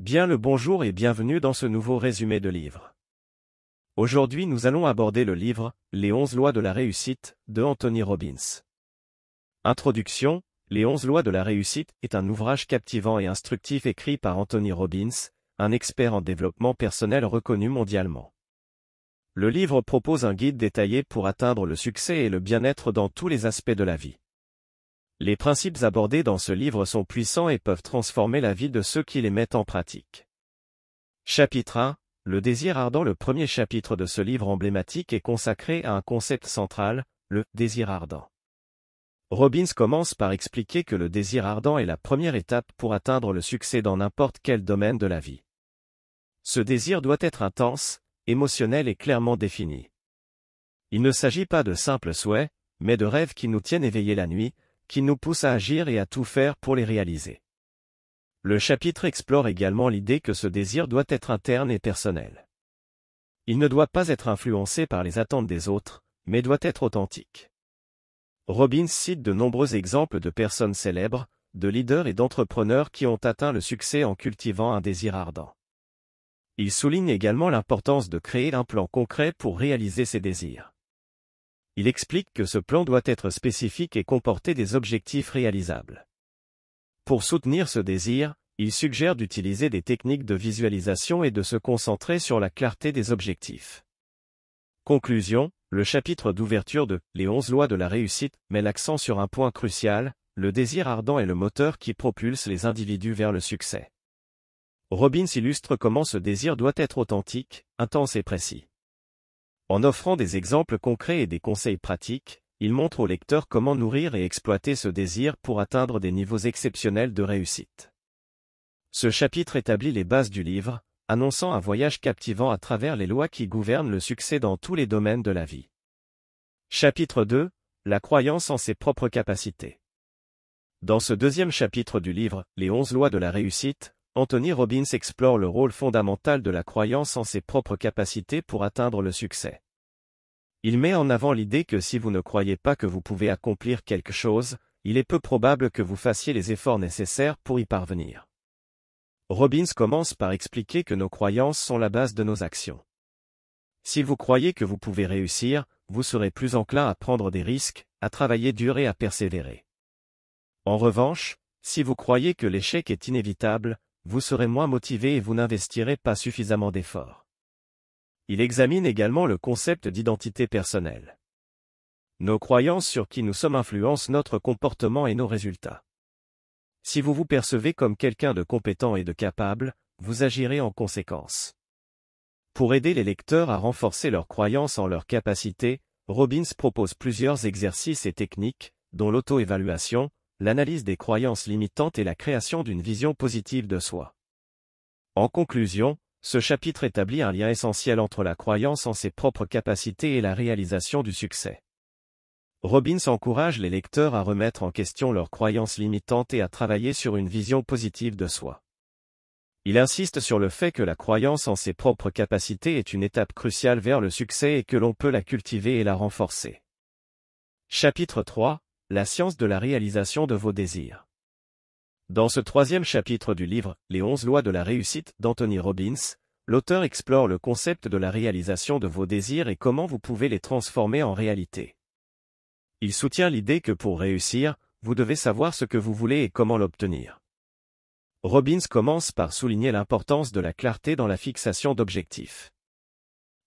Bien le bonjour et bienvenue dans ce nouveau résumé de livre. Aujourd'hui nous allons aborder le livre « Les 11 lois de la réussite » de Anthony Robbins. Introduction, Les 11 lois de la réussite est un ouvrage captivant et instructif écrit par Anthony Robbins, un expert en développement personnel reconnu mondialement. Le livre propose un guide détaillé pour atteindre le succès et le bien-être dans tous les aspects de la vie. Les principes abordés dans ce livre sont puissants et peuvent transformer la vie de ceux qui les mettent en pratique. Chapitre 1, Le désir ardent. Le premier chapitre de ce livre emblématique est consacré à un concept central, le désir ardent. Robbins commence par expliquer que le désir ardent est la première étape pour atteindre le succès dans n'importe quel domaine de la vie. Ce désir doit être intense, émotionnel et clairement défini. Il ne s'agit pas de simples souhaits, mais de rêves qui nous tiennent éveillés la nuit, qui nous poussent à agir et à tout faire pour les réaliser. Le chapitre explore également l'idée que ce désir doit être interne et personnel. Il ne doit pas être influencé par les attentes des autres, mais doit être authentique. Robbins cite de nombreux exemples de personnes célèbres, de leaders et d'entrepreneurs qui ont atteint le succès en cultivant un désir ardent. Il souligne également l'importance de créer un plan concret pour réaliser ces désirs. Il explique que ce plan doit être spécifique et comporter des objectifs réalisables. Pour soutenir ce désir, il suggère d'utiliser des techniques de visualisation et de se concentrer sur la clarté des objectifs. Conclusion, le chapitre d'ouverture de « Les 11 lois de la réussite » met l'accent sur un point crucial, le désir ardent est le moteur qui propulse les individus vers le succès. Robbins illustre comment ce désir doit être authentique, intense et précis. En offrant des exemples concrets et des conseils pratiques, il montre au lecteur comment nourrir et exploiter ce désir pour atteindre des niveaux exceptionnels de réussite. Ce chapitre établit les bases du livre, annonçant un voyage captivant à travers les lois qui gouvernent le succès dans tous les domaines de la vie. Chapitre 2, La croyance en ses propres capacités. Dans ce deuxième chapitre du livre, Les 11 lois de la réussite, Anthony Robbins explore le rôle fondamental de la croyance en ses propres capacités pour atteindre le succès. Il met en avant l'idée que si vous ne croyez pas que vous pouvez accomplir quelque chose, il est peu probable que vous fassiez les efforts nécessaires pour y parvenir. Robbins commence par expliquer que nos croyances sont la base de nos actions. Si vous croyez que vous pouvez réussir, vous serez plus enclin à prendre des risques, à travailler dur et à persévérer. En revanche, si vous croyez que l'échec est inévitable, vous serez moins motivé et vous n'investirez pas suffisamment d'efforts. Il examine également le concept d'identité personnelle. Nos croyances sur qui nous sommes influencent notre comportement et nos résultats. Si vous vous percevez comme quelqu'un de compétent et de capable, vous agirez en conséquence. Pour aider les lecteurs à renforcer leur croyance en leurs capacités, Robbins propose plusieurs exercices et techniques, dont l'auto-évaluation, l'analyse des croyances limitantes et la création d'une vision positive de soi. En conclusion, ce chapitre établit un lien essentiel entre la croyance en ses propres capacités et la réalisation du succès. Robbins encourage les lecteurs à remettre en question leurs croyances limitantes et à travailler sur une vision positive de soi. Il insiste sur le fait que la croyance en ses propres capacités est une étape cruciale vers le succès et que l'on peut la cultiver et la renforcer. Chapitre 3, La science de la réalisation de vos désirs. Dans ce troisième chapitre du livre « Les 11 lois de la réussite » d'Anthony Robbins, l'auteur explore le concept de la réalisation de vos désirs et comment vous pouvez les transformer en réalité. Il soutient l'idée que pour réussir, vous devez savoir ce que vous voulez et comment l'obtenir. Robbins commence par souligner l'importance de la clarté dans la fixation d'objectifs.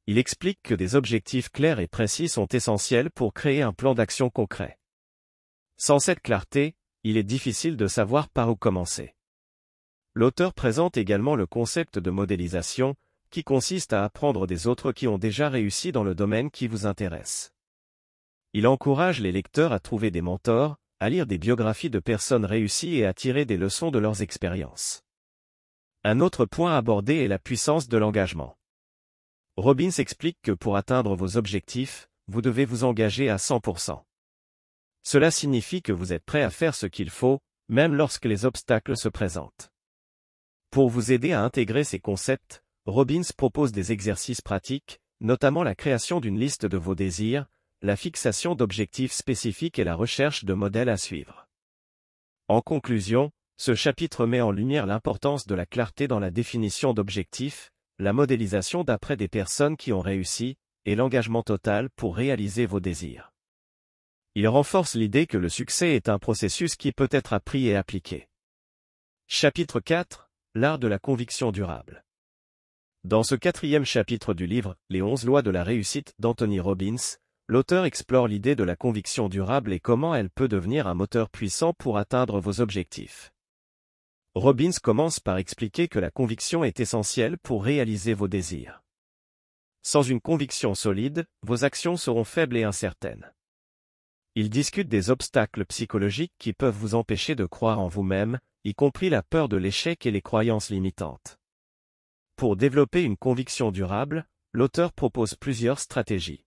Il explique que des objectifs clairs et précis sont essentiels pour créer un plan d'action concret. Sans cette clarté, il est difficile de savoir par où commencer. L'auteur présente également le concept de modélisation, qui consiste à apprendre des autres qui ont déjà réussi dans le domaine qui vous intéresse. Il encourage les lecteurs à trouver des mentors, à lire des biographies de personnes réussies et à tirer des leçons de leurs expériences. Un autre point abordé est la puissance de l'engagement. Robbins explique que pour atteindre vos objectifs, vous devez vous engager à 100%. Cela signifie que vous êtes prêt à faire ce qu'il faut, même lorsque les obstacles se présentent. Pour vous aider à intégrer ces concepts, Robbins propose des exercices pratiques, notamment la création d'une liste de vos désirs, la fixation d'objectifs spécifiques et la recherche de modèles à suivre. En conclusion, Ce chapitre met en lumière l'importance de la clarté dans la définition d'objectifs, la modélisation d'après des personnes qui ont réussi, et l'engagement total pour réaliser vos désirs. Il renforce l'idée que le succès est un processus qui peut être appris et appliqué. Chapitre 4. L'art de la conviction durable. Dans ce 4e chapitre du livre « Les 11 lois de la réussite » d'Anthony Robbins, l'auteur explore l'idée de la conviction durable et comment elle peut devenir un moteur puissant pour atteindre vos objectifs. Robbins commence par expliquer que la conviction est essentielle pour réaliser vos désirs. Sans une conviction solide, vos actions seront faibles et incertaines. Il discute des obstacles psychologiques qui peuvent vous empêcher de croire en vous-même, y compris la peur de l'échec et les croyances limitantes. Pour développer une conviction durable, l'auteur propose plusieurs stratégies.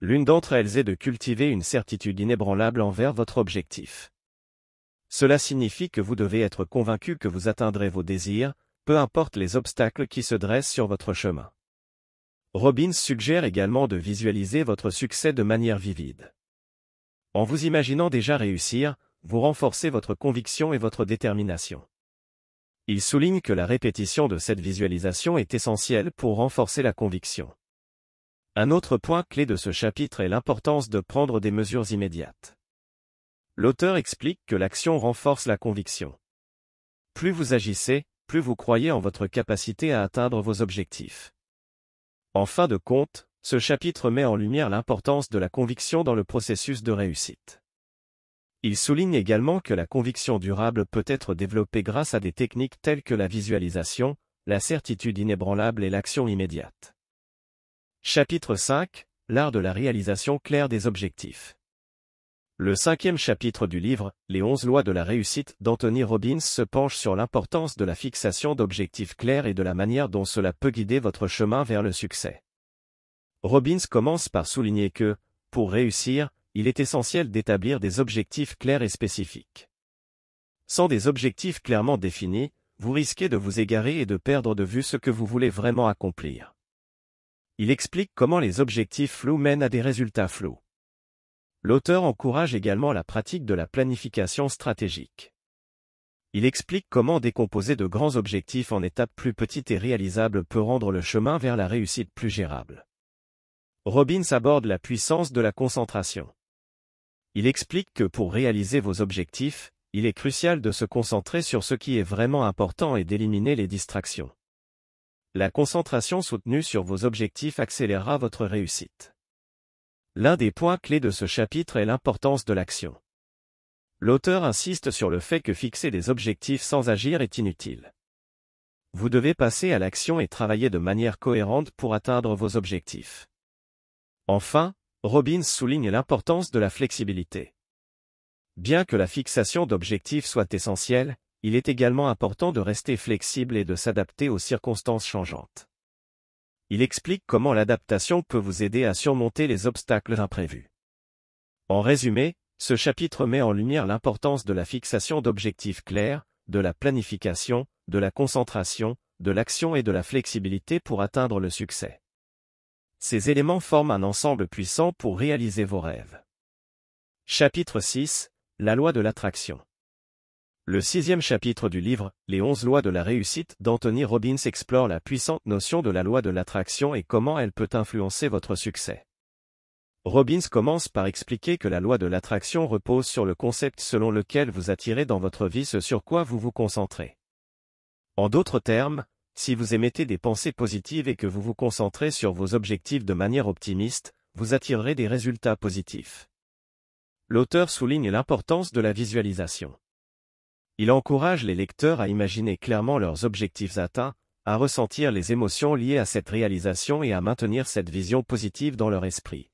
L'une d'entre elles est de cultiver une certitude inébranlable envers votre objectif. Cela signifie que vous devez être convaincu que vous atteindrez vos désirs, peu importe les obstacles qui se dressent sur votre chemin. Robbins suggère également de visualiser votre succès de manière vivide. En vous imaginant déjà réussir, vous renforcez votre conviction et votre détermination. Il souligne que la répétition de cette visualisation est essentielle pour renforcer la conviction. Un autre point clé de ce chapitre est l'importance de prendre des mesures immédiates. L'auteur explique que l'action renforce la conviction. Plus vous agissez, plus vous croyez en votre capacité à atteindre vos objectifs. En fin de compte, ce chapitre met en lumière l'importance de la conviction dans le processus de réussite. Il souligne également que la conviction durable peut être développée grâce à des techniques telles que la visualisation, la certitude inébranlable et l'action immédiate. Chapitre 5. L'art de la réalisation claire des objectifs. Le 5e chapitre du livre « Les 11 lois de la réussite » d'Anthony Robbins se penche sur l'importance de la fixation d'objectifs clairs et de la manière dont cela peut guider votre chemin vers le succès. Robbins commence par souligner que, pour réussir, il est essentiel d'établir des objectifs clairs et spécifiques. Sans des objectifs clairement définis, vous risquez de vous égarer et de perdre de vue ce que vous voulez vraiment accomplir. Il explique comment les objectifs flous mènent à des résultats flous. L'auteur encourage également la pratique de la planification stratégique. Il explique comment décomposer de grands objectifs en étapes plus petites et réalisables peut rendre le chemin vers la réussite plus gérable. Robbins aborde la puissance de la concentration. Il explique que pour réaliser vos objectifs, il est crucial de se concentrer sur ce qui est vraiment important et d'éliminer les distractions. La concentration soutenue sur vos objectifs accélérera votre réussite. L'un des points clés de ce chapitre est l'importance de l'action. L'auteur insiste sur le fait que fixer des objectifs sans agir est inutile. Vous devez passer à l'action et travailler de manière cohérente pour atteindre vos objectifs. Enfin, Robbins souligne l'importance de la flexibilité. Bien que la fixation d'objectifs soit essentielle, il est également important de rester flexible et de s'adapter aux circonstances changeantes. Il explique comment l'adaptation peut vous aider à surmonter les obstacles imprévus. En résumé, ce chapitre met en lumière l'importance de la fixation d'objectifs clairs, de la planification, de la concentration, de l'action et de la flexibilité pour atteindre le succès. Ces éléments forment un ensemble puissant pour réaliser vos rêves. Chapitre 6. La loi de l'attraction. Le 6e chapitre du livre « Les 11 lois de la réussite » d'Anthony Robbins explore la puissante notion de la loi de l'attraction et comment elle peut influencer votre succès. Robbins commence par expliquer que la loi de l'attraction repose sur le concept selon lequel vous attirez dans votre vie ce sur quoi vous vous concentrez. En d'autres termes, si vous émettez des pensées positives et que vous vous concentrez sur vos objectifs de manière optimiste, vous attirerez des résultats positifs. L'auteur souligne l'importance de la visualisation. Il encourage les lecteurs à imaginer clairement leurs objectifs atteints, à ressentir les émotions liées à cette réalisation et à maintenir cette vision positive dans leur esprit.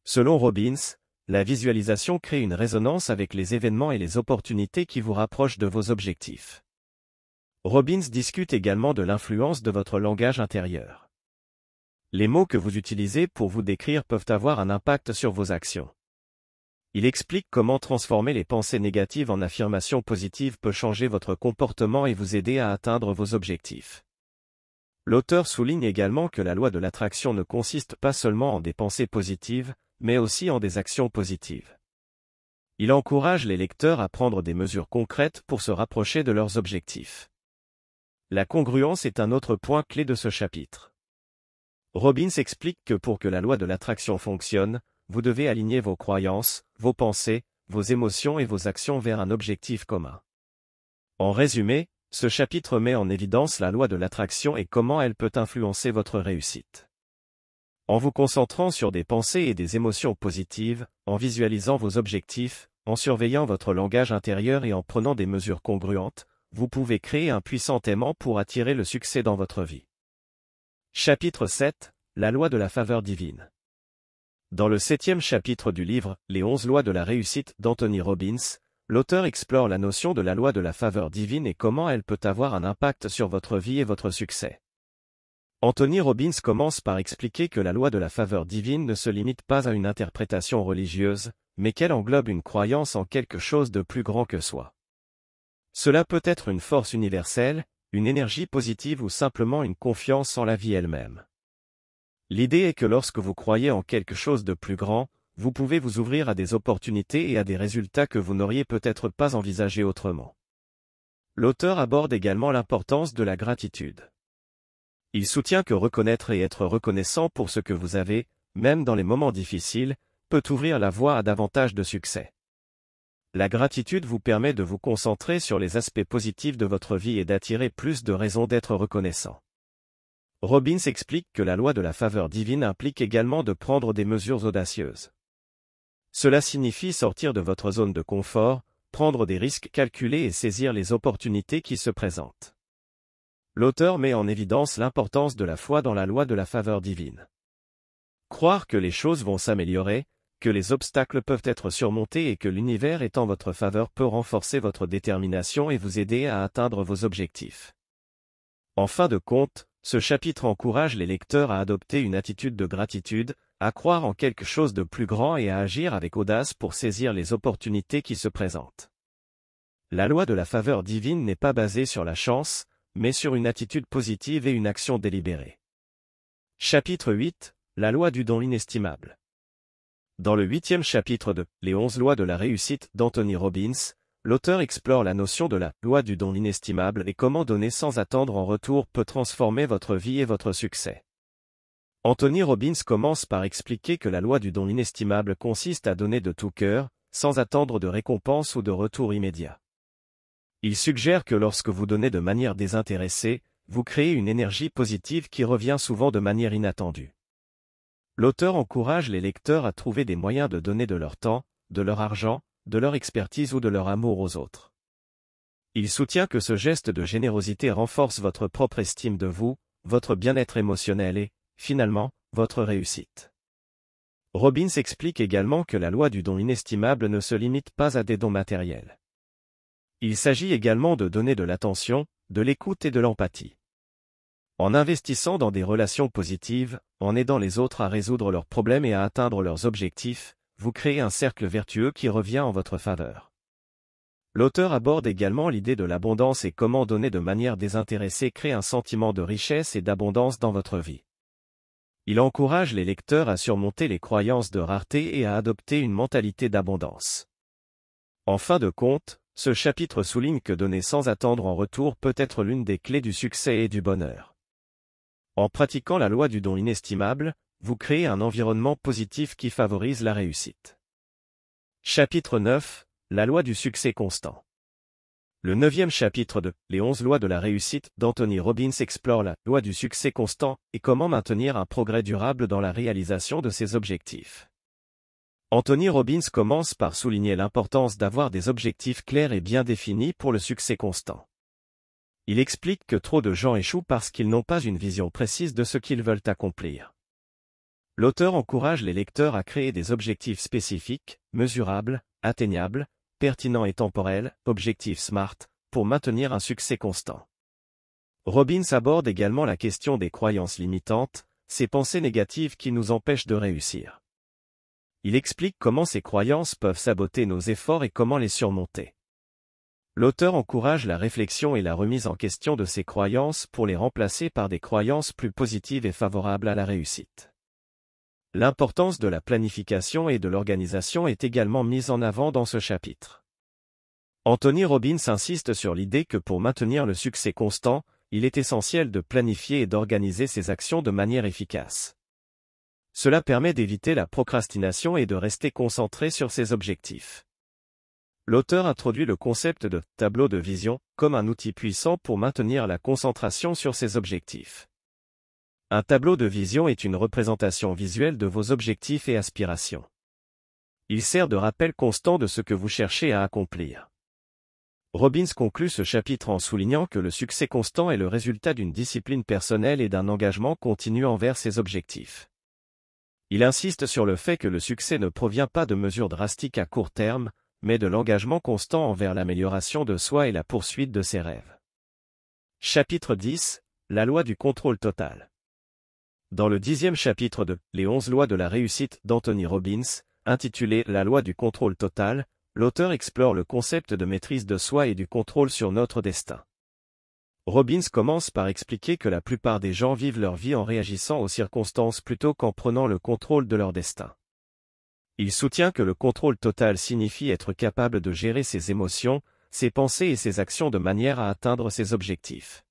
Selon Robbins, la visualisation crée une résonance avec les événements et les opportunités qui vous rapprochent de vos objectifs. Robbins discute également de l'influence de votre langage intérieur. Les mots que vous utilisez pour vous décrire peuvent avoir un impact sur vos actions. Il explique comment transformer les pensées négatives en affirmations positives peut changer votre comportement et vous aider à atteindre vos objectifs. L'auteur souligne également que la loi de l'attraction ne consiste pas seulement en des pensées positives, mais aussi en des actions positives. Il encourage les lecteurs à prendre des mesures concrètes pour se rapprocher de leurs objectifs. La congruence est un autre point clé de ce chapitre. Robbins explique que pour que la loi de l'attraction fonctionne, vous devez aligner vos croyances, vos pensées, vos émotions et vos actions vers un objectif commun. En résumé, ce chapitre met en évidence la loi de l'attraction et comment elle peut influencer votre réussite. En vous concentrant sur des pensées et des émotions positives, en visualisant vos objectifs, en surveillant votre langage intérieur et en prenant des mesures congruentes, vous pouvez créer un puissant aimant pour attirer le succès dans votre vie. Chapitre 7. La loi de la faveur divine. Dans le 7e chapitre du livre « Les 11 lois de la réussite » d'Anthony Robbins, l'auteur explore la notion de la loi de la faveur divine et comment elle peut avoir un impact sur votre vie et votre succès. Anthony Robbins commence par expliquer que la loi de la faveur divine ne se limite pas à une interprétation religieuse, mais qu'elle englobe une croyance en quelque chose de plus grand que soi. Cela peut être une force universelle, une énergie positive ou simplement une confiance en la vie elle-même. L'idée est que lorsque vous croyez en quelque chose de plus grand, vous pouvez vous ouvrir à des opportunités et à des résultats que vous n'auriez peut-être pas envisagés autrement. L'auteur aborde également l'importance de la gratitude. Il soutient que reconnaître et être reconnaissant pour ce que vous avez, même dans les moments difficiles, peut ouvrir la voie à davantage de succès. La gratitude vous permet de vous concentrer sur les aspects positifs de votre vie et d'attirer plus de raisons d'être reconnaissant. Robbins explique que la loi de la faveur divine implique également de prendre des mesures audacieuses. Cela signifie sortir de votre zone de confort, prendre des risques calculés et saisir les opportunités qui se présentent. L'auteur met en évidence l'importance de la foi dans la loi de la faveur divine. Croire que les choses vont s'améliorer, que les obstacles peuvent être surmontés et que l'univers est en votre faveur peut renforcer votre détermination et vous aider à atteindre vos objectifs. En fin de compte, ce chapitre encourage les lecteurs à adopter une attitude de gratitude, à croire en quelque chose de plus grand et à agir avec audace pour saisir les opportunités qui se présentent. La loi de la faveur divine n'est pas basée sur la chance, mais sur une attitude positive et une action délibérée. Chapitre 8. La loi du don inestimable. Dans le 8e chapitre de « Les 11 lois de la réussite » d'Anthony Robbins, l'auteur explore la notion de la « loi du don inestimable » et comment donner sans attendre en retour peut transformer votre vie et votre succès. Anthony Robbins commence par expliquer que la loi du don inestimable consiste à donner de tout cœur, sans attendre de récompense ou de retour immédiat. Il suggère que lorsque vous donnez de manière désintéressée, vous créez une énergie positive qui revient souvent de manière inattendue. L'auteur encourage les lecteurs à trouver des moyens de donner de leur temps, de leur argent, de leur expertise ou de leur amour aux autres. Il soutient que ce geste de générosité renforce votre propre estime de vous, votre bien-être émotionnel et, finalement, votre réussite. Robbins explique également que la loi du don inestimable ne se limite pas à des dons matériels. Il s'agit également de donner de l'attention, de l'écoute et de l'empathie. En investissant dans des relations positives, en aidant les autres à résoudre leurs problèmes et à atteindre leurs objectifs, vous créez un cercle vertueux qui revient en votre faveur. L'auteur aborde également l'idée de l'abondance et comment donner de manière désintéressée crée un sentiment de richesse et d'abondance dans votre vie. Il encourage les lecteurs à surmonter les croyances de rareté et à adopter une mentalité d'abondance. En fin de compte, ce chapitre souligne que donner sans attendre en retour peut être l'une des clés du succès et du bonheur. En pratiquant la loi du don inestimable, vous créez un environnement positif qui favorise la réussite. Chapitre 9. La loi du succès constant. Le 9e chapitre de « Les 11 lois de la réussite » d'Anthony Robbins explore la loi du succès constant et comment maintenir un progrès durable dans la réalisation de ses objectifs. Anthony Robbins commence par souligner l'importance d'avoir des objectifs clairs et bien définis pour le succès constant. Il explique que trop de gens échouent parce qu'ils n'ont pas une vision précise de ce qu'ils veulent accomplir. L'auteur encourage les lecteurs à créer des objectifs spécifiques, mesurables, atteignables, pertinents et temporels, objectifs SMART, pour maintenir un succès constant. Robbins aborde également la question des croyances limitantes, ces pensées négatives qui nous empêchent de réussir. Il explique comment ces croyances peuvent saboter nos efforts et comment les surmonter. L'auteur encourage la réflexion et la remise en question de ces croyances pour les remplacer par des croyances plus positives et favorables à la réussite. L'importance de la planification et de l'organisation est également mise en avant dans ce chapitre. Anthony Robbins insiste sur l'idée que pour maintenir le succès constant, il est essentiel de planifier et d'organiser ses actions de manière efficace. Cela permet d'éviter la procrastination et de rester concentré sur ses objectifs. L'auteur introduit le concept de « tableau de vision » comme un outil puissant pour maintenir la concentration sur ses objectifs. Un tableau de vision est une représentation visuelle de vos objectifs et aspirations. Il sert de rappel constant de ce que vous cherchez à accomplir. Robbins conclut ce chapitre en soulignant que le succès constant est le résultat d'une discipline personnelle et d'un engagement continu envers ses objectifs. Il insiste sur le fait que le succès ne provient pas de mesures drastiques à court terme, mais de l'engagement constant envers l'amélioration de soi et la poursuite de ses rêves. Chapitre 10 – La loi du contrôle total. Dans le 10e chapitre de « Les 11 lois de la réussite » d'Anthony Robbins, intitulé « La loi du contrôle total », l'auteur explore le concept de maîtrise de soi et du contrôle sur notre destin. Robbins commence par expliquer que la plupart des gens vivent leur vie en réagissant aux circonstances plutôt qu'en prenant le contrôle de leur destin. Il soutient que le contrôle total signifie être capable de gérer ses émotions, ses pensées et ses actions de manière à atteindre ses objectifs.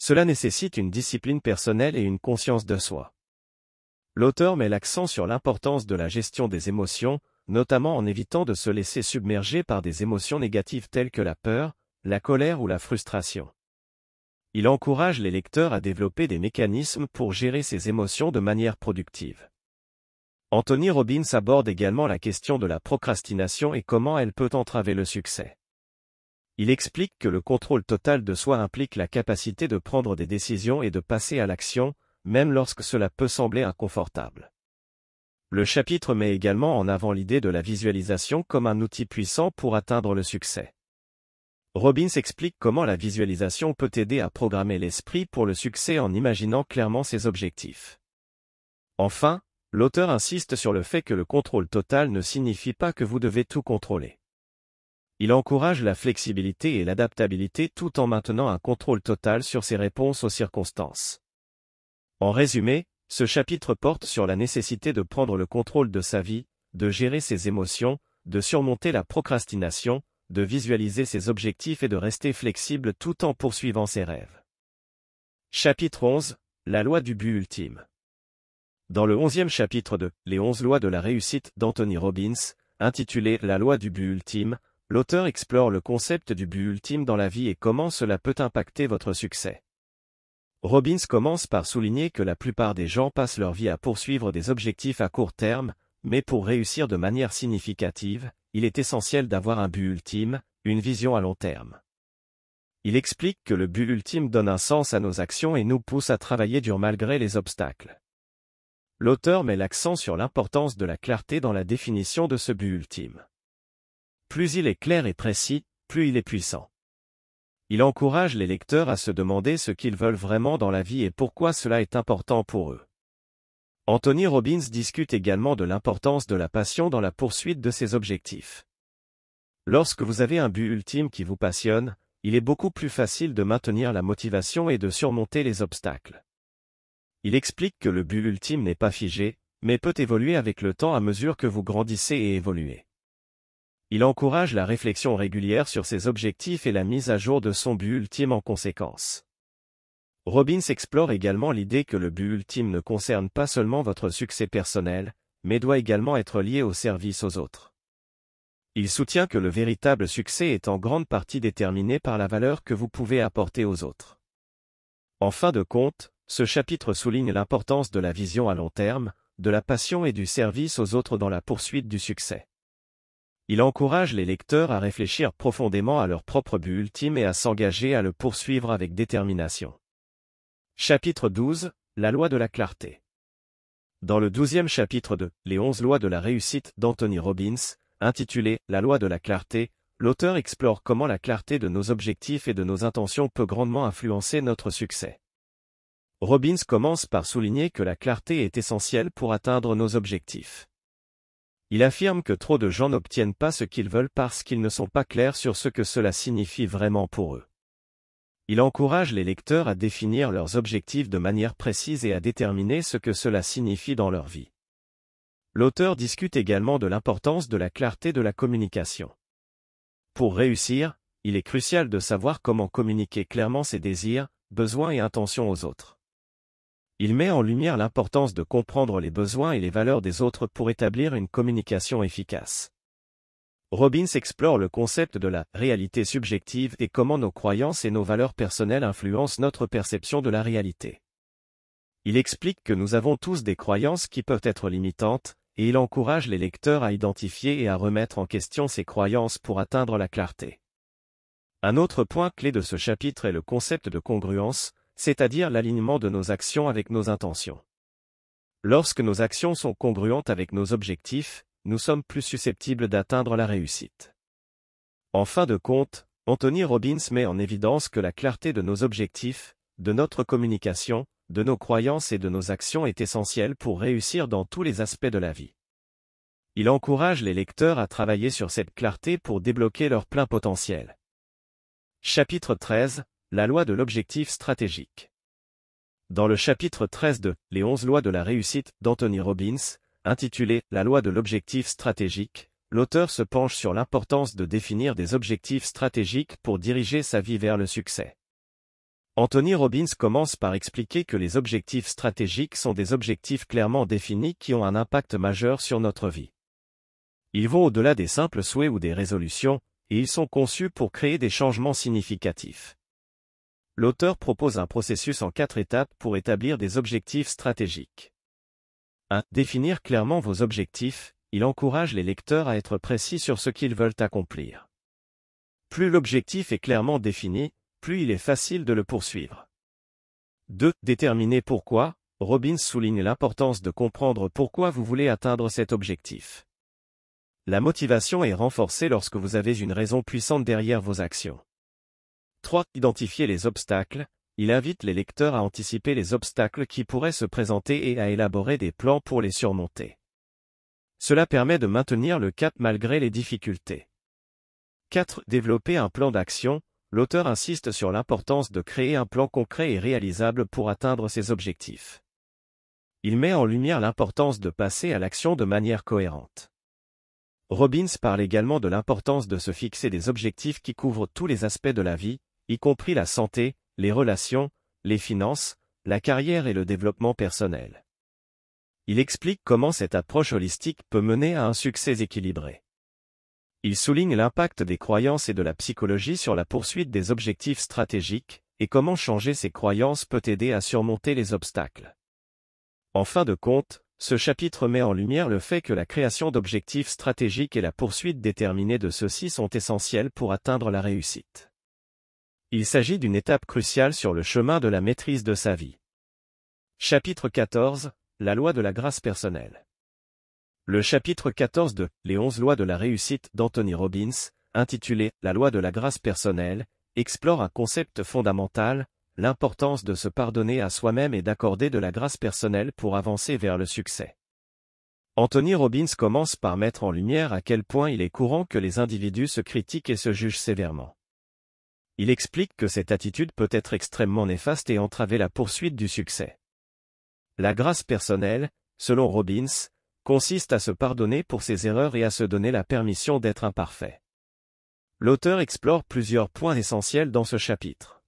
Cela nécessite une discipline personnelle et une conscience de soi. L'auteur met l'accent sur l'importance de la gestion des émotions, notamment en évitant de se laisser submerger par des émotions négatives telles que la peur, la colère ou la frustration. Il encourage les lecteurs à développer des mécanismes pour gérer ces émotions de manière productive. Anthony Robbins aborde également la question de la procrastination et comment elle peut entraver le succès. Il explique que le contrôle total de soi implique la capacité de prendre des décisions et de passer à l'action, même lorsque cela peut sembler inconfortable. Le chapitre met également en avant l'idée de la visualisation comme un outil puissant pour atteindre le succès. Robbins explique comment la visualisation peut aider à programmer l'esprit pour le succès en imaginant clairement ses objectifs. Enfin, l'auteur insiste sur le fait que le contrôle total ne signifie pas que vous devez tout contrôler. Il encourage la flexibilité et l'adaptabilité tout en maintenant un contrôle total sur ses réponses aux circonstances. En résumé, ce chapitre porte sur la nécessité de prendre le contrôle de sa vie, de gérer ses émotions, de surmonter la procrastination, de visualiser ses objectifs et de rester flexible tout en poursuivant ses rêves. Chapitre 11 – La loi du but ultime. Dans le 11e chapitre de « Les 11 lois de la réussite » d'Anthony Robbins, intitulé « La loi du but ultime », l'auteur explore le concept du but ultime dans la vie et comment cela peut impacter votre succès. Robbins commence par souligner que la plupart des gens passent leur vie à poursuivre des objectifs à court terme, mais pour réussir de manière significative, il est essentiel d'avoir un but ultime, une vision à long terme. Il explique que le but ultime donne un sens à nos actions et nous pousse à travailler dur malgré les obstacles. L'auteur met l'accent sur l'importance de la clarté dans la définition de ce but ultime. Plus il est clair et précis, plus il est puissant. Il encourage les lecteurs à se demander ce qu'ils veulent vraiment dans la vie et pourquoi cela est important pour eux. Anthony Robbins discute également de l'importance de la passion dans la poursuite de ses objectifs. Lorsque vous avez un but ultime qui vous passionne, il est beaucoup plus facile de maintenir la motivation et de surmonter les obstacles. Il explique que le but ultime n'est pas figé, mais peut évoluer avec le temps à mesure que vous grandissez et évoluez. Il encourage la réflexion régulière sur ses objectifs et la mise à jour de son but ultime en conséquence. Robbins explore également l'idée que le but ultime ne concerne pas seulement votre succès personnel, mais doit également être lié au service aux autres. Il soutient que le véritable succès est en grande partie déterminé par la valeur que vous pouvez apporter aux autres. En fin de compte, ce chapitre souligne l'importance de la vision à long terme, de la passion et du service aux autres dans la poursuite du succès. Il encourage les lecteurs à réfléchir profondément à leur propre but ultime et à s'engager à le poursuivre avec détermination. Chapitre 12 – La loi de la clarté. Dans le 12e chapitre de « Les 11 lois de la réussite » d'Anthony Robbins, intitulé « La loi de la clarté », l'auteur explore comment la clarté de nos objectifs et de nos intentions peut grandement influencer notre succès. Robbins commence par souligner que la clarté est essentielle pour atteindre nos objectifs. Il affirme que trop de gens n'obtiennent pas ce qu'ils veulent parce qu'ils ne sont pas clairs sur ce que cela signifie vraiment pour eux. Il encourage les lecteurs à définir leurs objectifs de manière précise et à déterminer ce que cela signifie dans leur vie. L'auteur discute également de l'importance de la clarté de la communication. Pour réussir, il est crucial de savoir comment communiquer clairement ses désirs, besoins et intentions aux autres. Il met en lumière l'importance de comprendre les besoins et les valeurs des autres pour établir une communication efficace. Robbins explore le concept de la réalité subjective et comment nos croyances et nos valeurs personnelles influencent notre perception de la réalité. Il explique que nous avons tous des croyances qui peuvent être limitantes, et il encourage les lecteurs à identifier et à remettre en question ces croyances pour atteindre la clarté. Un autre point clé de ce chapitre est le concept de congruence, c'est-à-dire l'alignement de nos actions avec nos intentions. Lorsque nos actions sont congruentes avec nos objectifs, nous sommes plus susceptibles d'atteindre la réussite. En fin de compte, Anthony Robbins met en évidence que la clarté de nos objectifs, de notre communication, de nos croyances et de nos actions est essentielle pour réussir dans tous les aspects de la vie. Il encourage les lecteurs à travailler sur cette clarté pour débloquer leur plein potentiel. Chapitre 13, la loi de l'objectif stratégique. Dans le chapitre 13 de « Les 11 lois de la réussite » d'Anthony Robbins, intitulé « La loi de l'objectif stratégique », l'auteur se penche sur l'importance de définir des objectifs stratégiques pour diriger sa vie vers le succès. Anthony Robbins commence par expliquer que les objectifs stratégiques sont des objectifs clairement définis qui ont un impact majeur sur notre vie. Ils vont au-delà des simples souhaits ou des résolutions, et ils sont conçus pour créer des changements significatifs. L'auteur propose un processus en 4 étapes pour établir des objectifs stratégiques. 1. Définir clairement vos objectifs. Il encourage les lecteurs à être précis sur ce qu'ils veulent accomplir. Plus l'objectif est clairement défini, plus il est facile de le poursuivre. 2. Déterminer pourquoi. Robbins souligne l'importance de comprendre pourquoi vous voulez atteindre cet objectif. La motivation est renforcée lorsque vous avez une raison puissante derrière vos actions. 3. Identifier les obstacles. Il invite les lecteurs à anticiper les obstacles qui pourraient se présenter et à élaborer des plans pour les surmonter. Cela permet de maintenir le cap malgré les difficultés. 4. Développer un plan d'action. L'auteur insiste sur l'importance de créer un plan concret et réalisable pour atteindre ses objectifs. Il met en lumière l'importance de passer à l'action de manière cohérente. Robbins parle également de l'importance de se fixer des objectifs qui couvrent tous les aspects de la vie, y compris la santé, les relations, les finances, la carrière et le développement personnel. Il explique comment cette approche holistique peut mener à un succès équilibré. Il souligne l'impact des croyances et de la psychologie sur la poursuite des objectifs stratégiques, et comment changer ces croyances peut aider à surmonter les obstacles. En fin de compte, ce chapitre met en lumière le fait que la création d'objectifs stratégiques et la poursuite déterminée de ceux-ci sont essentielles pour atteindre la réussite. Il s'agit d'une étape cruciale sur le chemin de la maîtrise de sa vie. Chapitre 14, la loi de la grâce personnelle. Le chapitre 14 de « Les 11 lois de la réussite » d'Anthony Robbins, intitulé « La loi de la grâce personnelle », explore un concept fondamental, l'importance de se pardonner à soi-même et d'accorder de la grâce personnelle pour avancer vers le succès. Anthony Robbins commence par mettre en lumière à quel point il est courant que les individus se critiquent et se jugent sévèrement. Il explique que cette attitude peut être extrêmement néfaste et entraver la poursuite du succès. La grâce personnelle, selon Robbins, consiste à se pardonner pour ses erreurs et à se donner la permission d'être imparfait. L'auteur explore plusieurs points essentiels dans ce chapitre.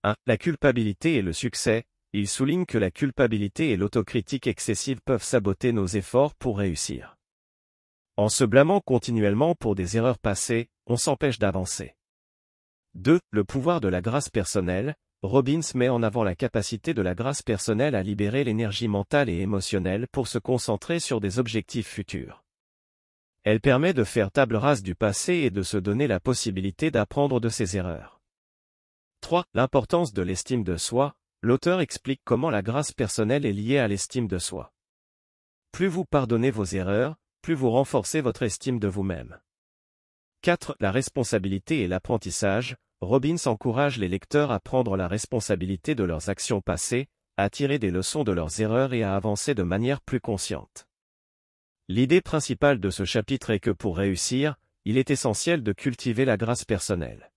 1. La culpabilité et le succès. Il souligne que la culpabilité et l'autocritique excessive peuvent saboter nos efforts pour réussir. En se blâmant continuellement pour des erreurs passées, on s'empêche d'avancer. 2. Le pouvoir de la grâce personnelle. Robbins met en avant la capacité de la grâce personnelle à libérer l'énergie mentale et émotionnelle pour se concentrer sur des objectifs futurs. Elle permet de faire table rase du passé et de se donner la possibilité d'apprendre de ses erreurs. 3. L'importance de l'estime de soi. L'auteur explique comment la grâce personnelle est liée à l'estime de soi. Plus vous pardonnez vos erreurs, plus vous renforcez votre estime de vous-même. 4. La responsabilité et l'apprentissage. Robbins encourage les lecteurs à prendre la responsabilité de leurs actions passées, à tirer des leçons de leurs erreurs et à avancer de manière plus consciente. L'idée principale de ce chapitre est que pour réussir, il est essentiel de cultiver la grâce personnelle.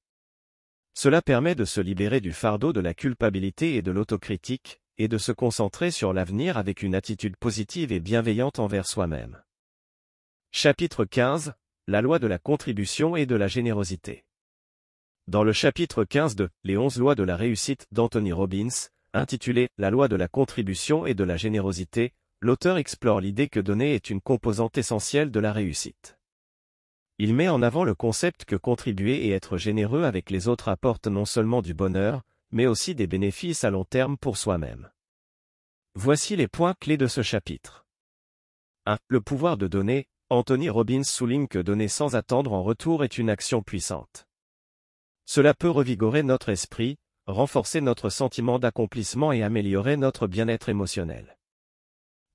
Cela permet de se libérer du fardeau de la culpabilité et de l'autocritique, et de se concentrer sur l'avenir avec une attitude positive et bienveillante envers soi-même. Chapitre 15. La loi de la contribution et de la générosité. Dans le chapitre 15 de « Les 11 lois de la réussite » d'Anthony Robbins, intitulé « La loi de la contribution et de la générosité », l'auteur explore l'idée que donner est une composante essentielle de la réussite. Il met en avant le concept que contribuer et être généreux avec les autres apporte non seulement du bonheur, mais aussi des bénéfices à long terme pour soi-même. Voici les points clés de ce chapitre. 1. Le pouvoir de donner. Anthony Robbins souligne que donner sans attendre en retour est une action puissante. Cela peut revigorer notre esprit, renforcer notre sentiment d'accomplissement et améliorer notre bien-être émotionnel.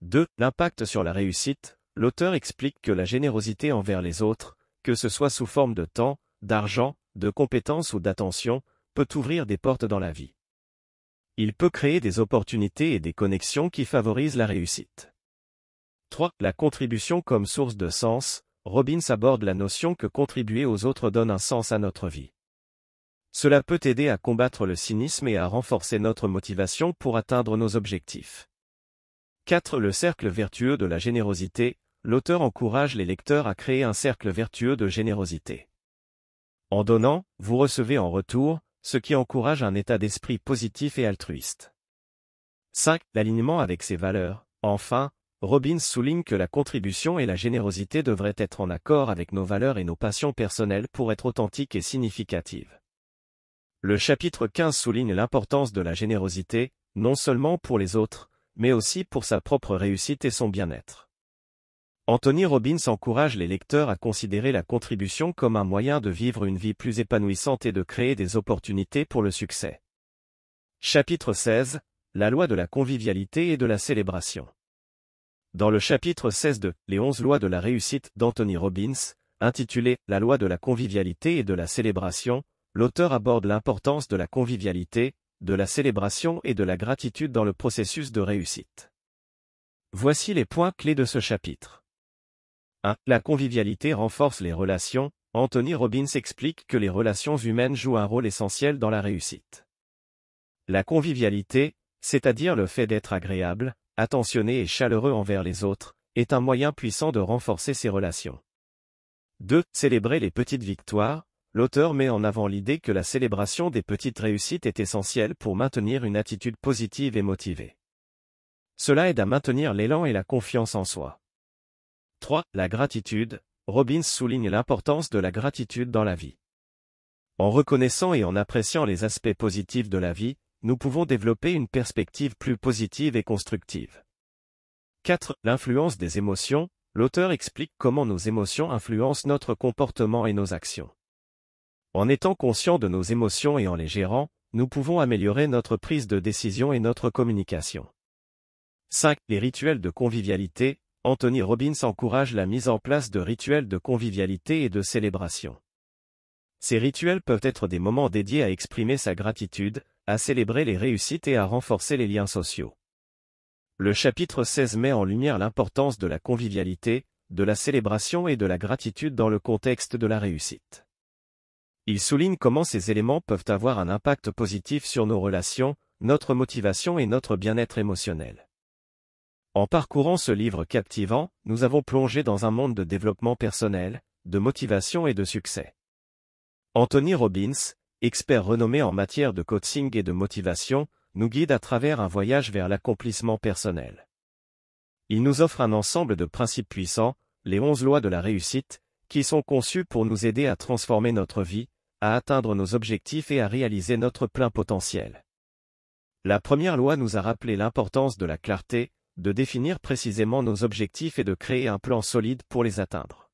2. L'impact sur la réussite. L'auteur explique que la générosité envers les autres, que ce soit sous forme de temps, d'argent, de compétences ou d'attention, peut ouvrir des portes dans la vie. Il peut créer des opportunités et des connexions qui favorisent la réussite. 3. La contribution comme source de sens. Robbins aborde la notion que contribuer aux autres donne un sens à notre vie. Cela peut aider à combattre le cynisme et à renforcer notre motivation pour atteindre nos objectifs. 4. Le cercle vertueux de la générosité. L'auteur encourage les lecteurs à créer un cercle vertueux de générosité. En donnant, vous recevez en retour, ce qui encourage un état d'esprit positif et altruiste. 5. L'alignement avec ses valeurs. Enfin, Robbins souligne que la contribution et la générosité devraient être en accord avec nos valeurs et nos passions personnelles pour être authentiques et significatives. Le chapitre 15 souligne l'importance de la générosité, non seulement pour les autres, mais aussi pour sa propre réussite et son bien-être. Anthony Robbins encourage les lecteurs à considérer la contribution comme un moyen de vivre une vie plus épanouissante et de créer des opportunités pour le succès. Chapitre 16. La loi de la convivialité et de la célébration. Dans le chapitre 16 de « Les 11 lois de la réussite » d'Anthony Robbins, intitulé « La loi de la convivialité et de la célébration », l'auteur aborde l'importance de la convivialité, de la célébration et de la gratitude dans le processus de réussite. Voici les points clés de ce chapitre. 1. La convivialité renforce les relations. Anthony Robbins explique que les relations humaines jouent un rôle essentiel dans la réussite. La convivialité, c'est-à-dire le fait d'être agréable, attentionné et chaleureux envers les autres, est un moyen puissant de renforcer ces relations. 2. Célébrer les petites victoires. L'auteur met en avant l'idée que la célébration des petites réussites est essentielle pour maintenir une attitude positive et motivée. Cela aide à maintenir l'élan et la confiance en soi. 3. La gratitude. Robbins souligne l'importance de la gratitude dans la vie. En reconnaissant et en appréciant les aspects positifs de la vie, nous pouvons développer une perspective plus positive et constructive. 4. L'influence des émotions. L'auteur explique comment nos émotions influencent notre comportement et nos actions. En étant conscient de nos émotions et en les gérant, nous pouvons améliorer notre prise de décision et notre communication. 5. Les rituels de convivialité. Anthony Robbins encourage la mise en place de rituels de convivialité et de célébration. Ces rituels peuvent être des moments dédiés à exprimer sa gratitude, à célébrer les réussites et à renforcer les liens sociaux. Le chapitre 16 met en lumière l'importance de la convivialité, de la célébration et de la gratitude dans le contexte de la réussite. Il souligne comment ces éléments peuvent avoir un impact positif sur nos relations, notre motivation et notre bien-être émotionnel. En parcourant ce livre captivant, nous avons plongé dans un monde de développement personnel, de motivation et de succès. Anthony Robbins, expert renommé en matière de coaching et de motivation, nous guide à travers un voyage vers l'accomplissement personnel. Il nous offre un ensemble de principes puissants, les 11 lois de la réussite, qui sont conçus pour nous aider à transformer notre vie, à atteindre nos objectifs et à réaliser notre plein potentiel. La première loi nous a rappelé l'importance de la clarté, de définir précisément nos objectifs et de créer un plan solide pour les atteindre.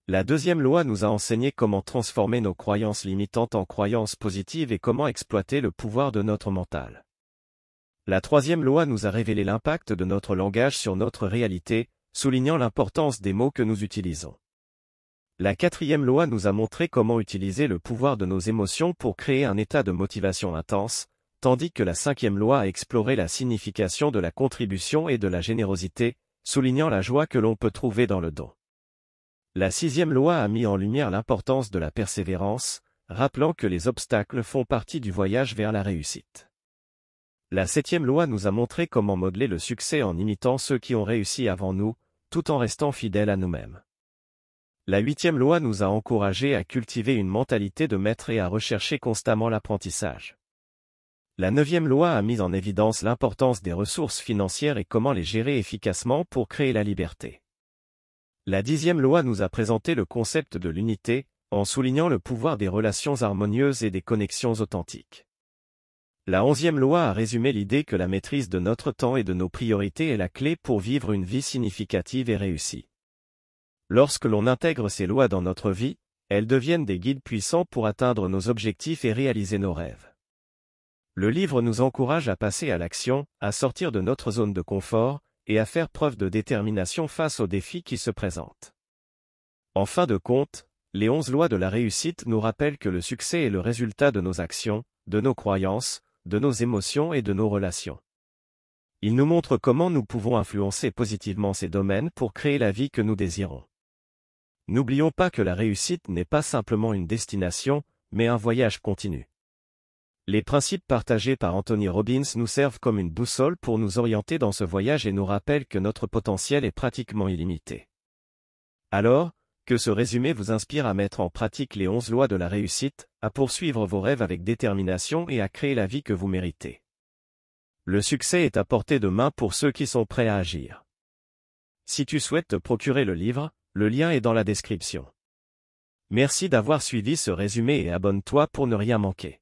La deuxième loi nous a enseigné comment transformer nos croyances limitantes en croyances positives et comment exploiter le pouvoir de notre mental. La troisième loi nous a révélé l'impact de notre langage sur notre réalité, soulignant l'importance des mots que nous utilisons. La quatrième loi nous a montré comment utiliser le pouvoir de nos émotions pour créer un état de motivation intense, tandis que la cinquième loi a exploré la signification de la contribution et de la générosité, soulignant la joie que l'on peut trouver dans le don. La sixième loi a mis en lumière l'importance de la persévérance, rappelant que les obstacles font partie du voyage vers la réussite. La 7e loi nous a montré comment modeler le succès en imitant ceux qui ont réussi avant nous, tout en restant fidèles à nous-mêmes. La 8e loi nous a encouragés à cultiver une mentalité de maître et à rechercher constamment l'apprentissage. La 9e loi a mis en évidence l'importance des ressources financières et comment les gérer efficacement pour créer la liberté. La 10e loi nous a présenté le concept de l'unité, en soulignant le pouvoir des relations harmonieuses et des connexions authentiques. La 11e loi a résumé l'idée que la maîtrise de notre temps et de nos priorités est la clé pour vivre une vie significative et réussie. Lorsque l'on intègre ces lois dans notre vie, elles deviennent des guides puissants pour atteindre nos objectifs et réaliser nos rêves. Le livre nous encourage à passer à l'action, à sortir de notre zone de confort, et à faire preuve de détermination face aux défis qui se présentent. En fin de compte, les 11 lois de la réussite nous rappellent que le succès est le résultat de nos actions, de nos croyances, de nos émotions et de nos relations. Il nous montre comment nous pouvons influencer positivement ces domaines pour créer la vie que nous désirons. N'oublions pas que la réussite n'est pas simplement une destination, mais un voyage continu. Les principes partagés par Anthony Robbins nous servent comme une boussole pour nous orienter dans ce voyage et nous rappellent que notre potentiel est pratiquement illimité. Alors, que ce résumé vous inspire à mettre en pratique les 11 lois de la réussite, à poursuivre vos rêves avec détermination et à créer la vie que vous méritez. Le succès est à portée de main pour ceux qui sont prêts à agir. Si tu souhaites te procurer le livre, le lien est dans la description. Merci d'avoir suivi ce résumé et abonne-toi pour ne rien manquer.